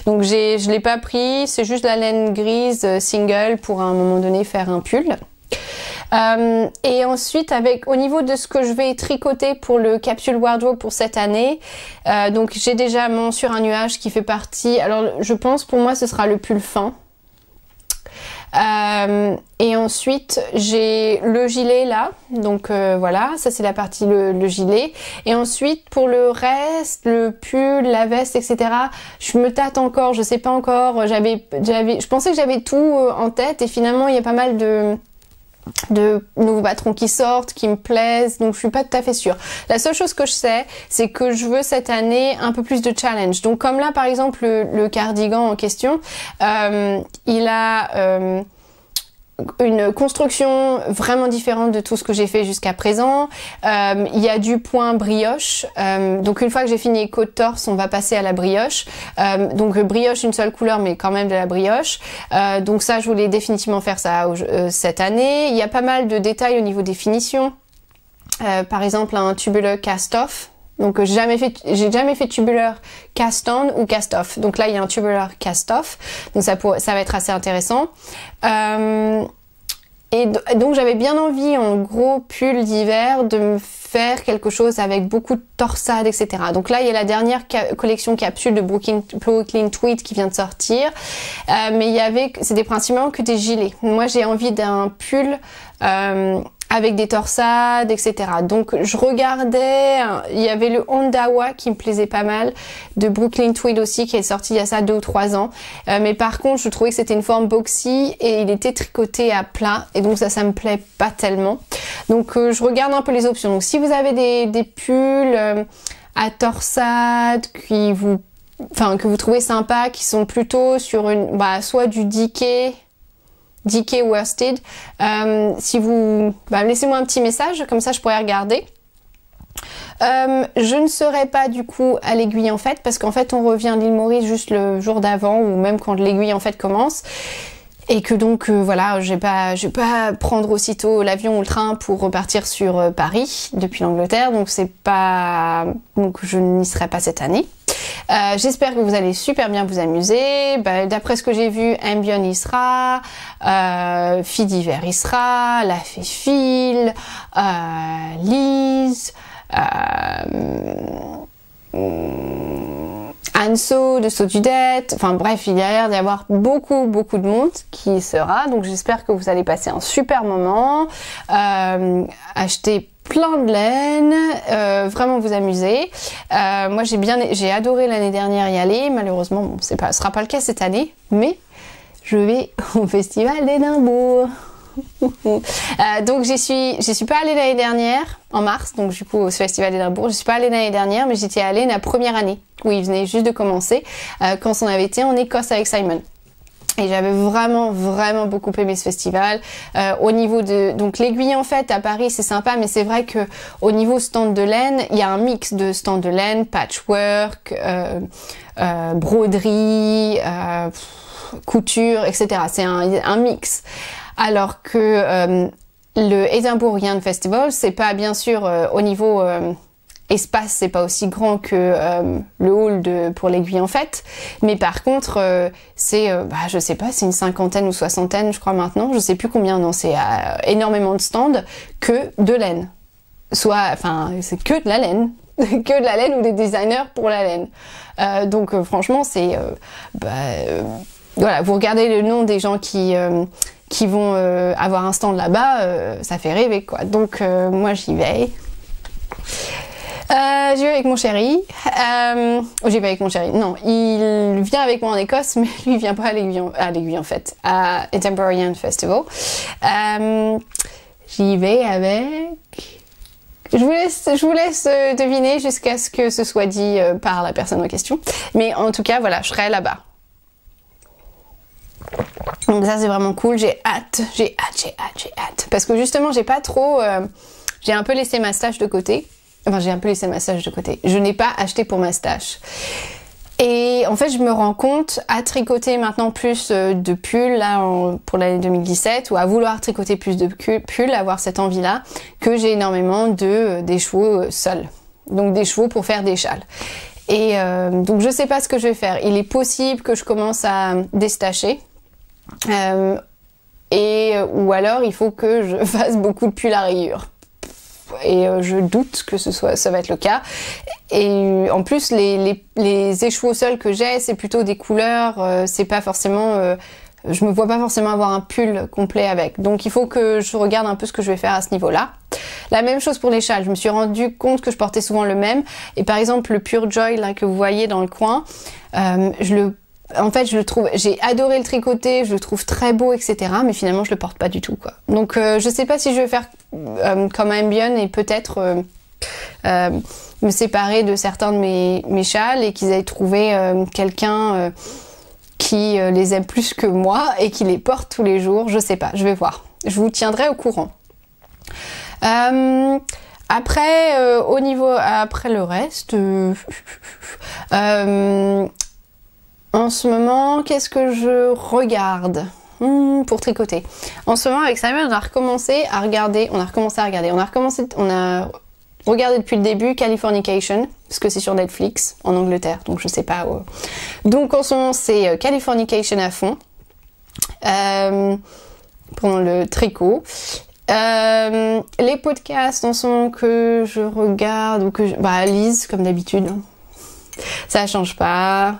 Speaker 1: Donc je l'ai pas pris, c'est juste la laine grise single pour à un moment donné faire un pull. Et ensuite au niveau de ce que je vais tricoter pour le capsule wardrobe pour cette année, donc j'ai déjà mon sur un nuage qui fait partie. Alors je pense pour moi ce sera le pull fin. Et ensuite j'ai le gilet là, donc voilà, ça c'est la partie le gilet. Et ensuite pour le reste, le pull, la veste, etc. je me tâte encore, je sais pas encore. Je pensais que j'avais tout en tête et finalement il y a pas mal de nouveaux patrons qui sortent, qui me plaisent, donc je suis pas tout à fait sûre. La seule chose que je sais, c'est que je veux cette année un peu plus de challenge. Donc comme là par exemple le cardigan en question, il a une construction vraiment différente de tout ce que j'ai fait jusqu'à présent. Il y a du point brioche. Donc une fois que j'ai fini côte torse, on va passer à la brioche. Donc brioche une seule couleur, mais quand même de la brioche. Donc ça, je voulais définitivement faire ça cette année. Il y a pas mal de détails au niveau des finitions. Par exemple, un tubular cast-off. Donc j'ai jamais fait tubular cast-on ou cast-off. Donc là il y a un tubular cast-off. Donc ça va être assez intéressant. Et donc j'avais bien envie en gros pull d'hiver de me faire quelque chose avec beaucoup de torsade, etc. Donc là il y a la dernière collection capsule de Brooklyn Tweed qui vient de sortir. Mais c'était principalement que des gilets. Moi j'ai envie d'un pull avec des torsades, etc. Donc je regardais, il y avait le Ondawa qui me plaisait pas mal, de Brooklyn Tweed aussi, qui est sorti il y a ça 2 ou 3 ans. Mais par contre, je trouvais que c'était une forme boxy et il était tricoté à plat. Et donc ça me plaît pas tellement. Donc je regarde un peu les options. Donc si vous avez des pulls à torsade que vous trouvez sympa, qui sont plutôt sur soit du DK worsted, si vous laissez-moi un petit message, comme ça je pourrais regarder. Je ne serai pas du coup à l'aiguille en fait, parce qu'en fait on revient à l'île Maurice juste le jour d'avant ou même quand l'aiguille en fait commence. Et que donc voilà, je vais pas prendre aussitôt l'avion ou le train pour repartir sur Paris depuis l'Angleterre, donc je n'y serai pas cette année. J'espère que vous allez super bien vous amuser. D'après ce que j'ai vu, Ambion y sera, Fille d'hiver y sera, La Féfile, Lise, Anso de Saududette, enfin bref, il y a l'air d'y avoir beaucoup de monde qui y sera, donc j'espère que vous allez passer un super moment, acheter plein de laine, vraiment vous amuser. Moi j'ai adoré l'année dernière y aller, malheureusement bon, ce sera pas le cas cette année, mais je vais au festival d'Édimbourg. Donc j'y suis pas allée l'année dernière en mars, donc du coup au festival d'Édimbourg, je suis pas allée l'année dernière, mais j'étais allée la première année où il venait juste de commencer, quand on avait été en Écosse avec Simon. Et j'avais vraiment beaucoup aimé ce festival. Au niveau de donc l'Aiguille en fait à Paris c'est sympa, mais c'est vrai que au niveau stand de laine il y a un mix de stand de laine, patchwork, broderie, couture, etc. C'est un mix. Alors que le Edinburgh Festival, c'est pas bien sûr au niveau espace, c'est pas aussi grand que le hall pour l'Aiguille en fait, mais par contre c'est je sais pas, c'est une cinquantaine ou soixantaine je crois maintenant, je sais plus combien, non c'est énormément de stands que de laine, enfin c'est que de la laine. Que de la laine ou des designers pour la laine. Donc franchement c'est voilà, vous regardez le nom des gens qui vont avoir un stand là-bas, ça fait rêver quoi. Donc moi j'y vais. J'y vais avec mon chéri. J'y vais avec mon chéri. Non, il vient avec moi en Écosse, mais lui il vient pas à l'Aiguille en fait, à Edinburgh Festival. J'y vais avec. Je vous laisse deviner jusqu'à ce que ce soit dit par la personne en question. Mais en tout cas, voilà, je serai là-bas. Donc ça c'est vraiment cool, j'ai hâte. Parce que justement j'ai pas trop... j'ai un peu laissé ma stache de côté. Enfin j'ai un peu laissé ma stache de côté. Je n'ai pas acheté pour ma stache. Et en fait je me rends compte à tricoter maintenant plus de pulls là pour l'année 2017, ou à vouloir tricoter plus de pulls, avoir cette envie là, que j'ai énormément des chevaux seuls. Donc des chevaux pour faire des châles. Et donc je sais pas ce que je vais faire. Il est possible que je commence à déstacher. Ou alors il faut que je fasse beaucoup de pulls à rayures. Et je doute que ça va être le cas. Et en plus les écheveaux seuls que j'ai, c'est plutôt des couleurs, c'est pas forcément... je me vois pas forcément avoir un pull complet avec. Donc il faut que je regarde un peu ce que je vais faire à ce niveau-là. La même chose pour les châles. Je me suis rendu compte que je portais souvent le même. Et par exemple le Pure Joy là que vous voyez dans le coin, en fait, je le trouve, j'ai adoré le tricoter, je le trouve très beau, etc. Mais finalement, je le porte pas du tout, quoi. Donc, je sais pas si je vais faire comme Ambion et peut-être me séparer de certains de mes châles et qu'ils aient trouvé quelqu'un qui les aime plus que moi et qui les porte tous les jours. Je sais pas, je vais voir. Je vous tiendrai au courant. Après, après le reste, en ce moment, qu'est-ce que je regarde pour tricoter? En ce moment, avec Simon, on a recommencé à regarder. On a regardé depuis le début Californication, parce que c'est sur Netflix, en Angleterre, donc je sais pas où. Donc en ce moment, c'est Californication à fond, pour le tricot. Les podcasts en ce moment que je regarde, ou que Lise, comme d'habitude. Ça change pas.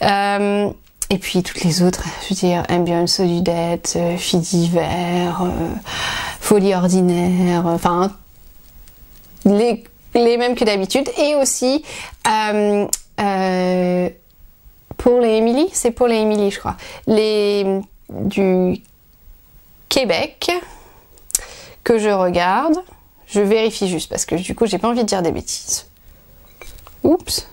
Speaker 1: Et puis toutes les autres, je veux dire, Ambiance Solidette, Filles d'hiver, Folie ordinaire, enfin les mêmes que d'habitude. Et aussi pour les Emily, c'est pour les Emily je crois, du Québec que je regarde. Je vérifie juste parce que du coup j'ai pas envie de dire des bêtises. Oups.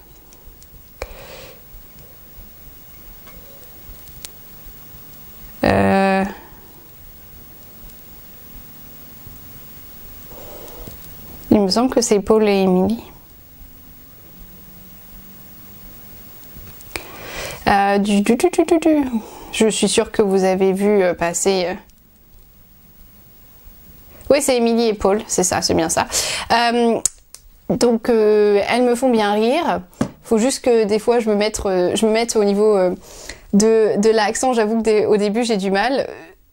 Speaker 1: Il me semble que c'est Paul et Émilie. Je suis sûre que vous avez vu passer... Oui, c'est Émilie et Paul, c'est ça, c'est bien ça. Donc, elles me font bien rire. Faut juste que des fois, je me mette au niveau de l'accent. J'avoue qu'au début, j'ai du mal.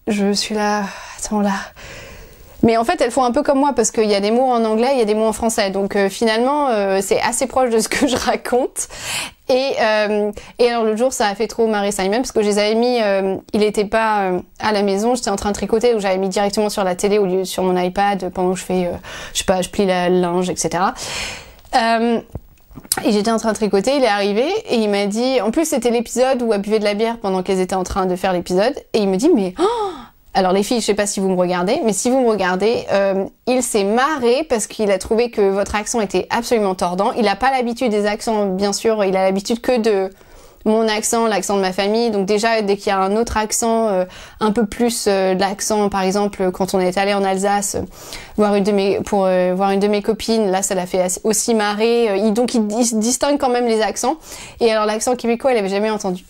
Speaker 1: Je suis là... Attends, là... Mais en fait, elles font un peu comme moi parce qu'il y a des mots en anglais, il y a des mots en français. Donc finalement, c'est assez proche de ce que je raconte. Et alors l'autre jour, ça a fait trop marrer Simon parce que je les avais mis, il était pas à la maison, j'étais en train de tricoter, donc j'avais mis directement sur la télé au lieu sur mon iPad pendant que je fais, je sais pas, je plie la linge, etc. Et j'étais en train de tricoter, il est arrivé et il m'a dit, en plus c'était l'épisode où elle buvait de la bière pendant qu'elles étaient en train de faire l'épisode, et il me dit mais alors les filles, je sais pas si vous me regardez, mais si vous me regardez, il s'est marré parce qu'il a trouvé que votre accent était absolument tordant. Il a pas l'habitude des accents, bien sûr, il a l'habitude que de mon accent, l'accent de ma famille. Donc déjà, dès qu'il y a un autre accent, un peu plus l'accent, par exemple, quand on est allé en Alsace, voir une de mes copines, là, ça l'a fait aussi marrer. Donc il se distingue quand même les accents. Et alors l'accent québécois, elle avait jamais entendu.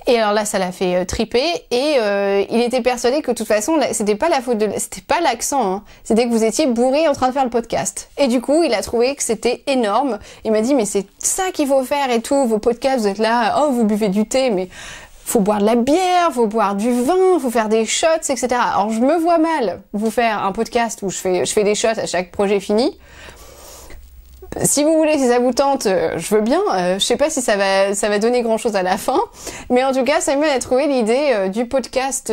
Speaker 1: Et alors là, ça l'a fait triper. Et il était persuadé que de toute façon, c'était pas l'accent, hein. C'était que vous étiez bourrés en train de faire le podcast. Et du coup, il a trouvé que c'était énorme. Il m'a dit, mais c'est ça qu'il faut faire et tout. Vos podcasts, vous êtes là, oh, vous buvez du thé, mais faut boire de la bière, faut boire du vin, faut faire des shots, etc. Alors je me vois mal vous faire un podcast où je fais des shots à chaque projet fini. Si vous voulez, si ça vous tente, je veux bien. Je sais pas si ça va donner grand chose à la fin, mais en tout cas, Simon a trouvé l'idée du podcast.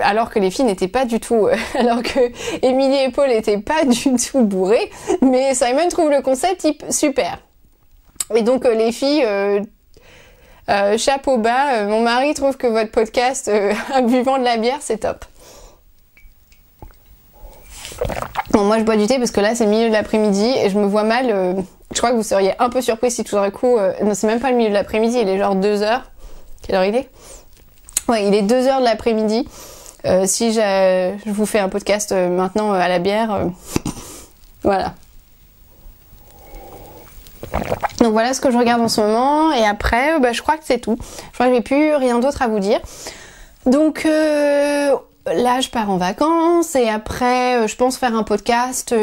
Speaker 1: Alors que les filles n'étaient pas du tout, alors que Émilie et Paul n'étaient pas du tout bourrés, mais Simon trouve le concept super. Et donc les filles, chapeau bas, mon mari trouve que votre podcast en buvant de la bière, c'est top. Bon, moi je bois du thé parce que là c'est le milieu de l'après-midi et je me vois mal, je crois que vous seriez un peu surpris si tout d'un coup, non c'est même pas le milieu de l'après-midi, il est genre 2h. Quelle heure il est ? Ouais, il est 2h de l'après-midi. Si je vous fais un podcast maintenant à la bière, voilà. Donc voilà ce que je regarde en ce moment et après je crois que c'est tout. Je crois que j'ai plus rien d'autre à vous dire. Donc là je pars en vacances et après je pense faire un podcast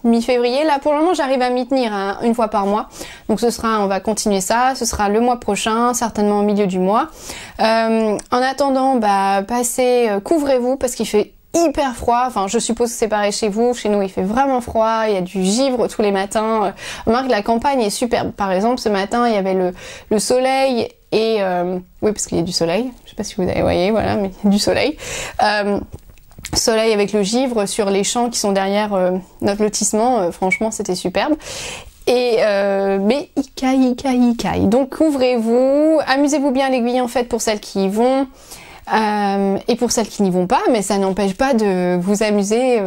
Speaker 1: mi-février. Là pour le moment j'arrive à m'y tenir hein, une fois par mois. Donc on va continuer ça, ce sera le mois prochain, certainement au milieu du mois. En attendant couvrez-vous parce qu'il fait hyper froid, enfin je suppose que c'est pareil chez vous, chez nous il fait vraiment froid, il y a du givre tous les matins. Remarque la campagne est superbe, par exemple ce matin il y avait le soleil et oui parce qu'il y a du soleil, je sais pas si vous avez voyé, voilà, mais il y a du soleil. Soleil avec le givre sur les champs qui sont derrière notre lotissement, franchement c'était superbe. Et mais il caille. Donc couvrez-vous, amusez-vous bien à l'aiguille en fait pour celles qui y vont. Et pour celles qui n'y vont pas, mais ça n'empêche pas de vous amuser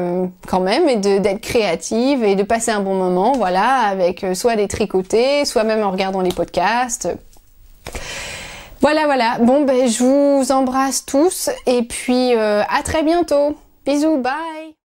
Speaker 1: quand même et d'être créative et de passer un bon moment, voilà, avec soit des tricotés, soit même en regardant les podcasts. Voilà. Bon, je vous embrasse tous et puis à très bientôt. Bisous, bye.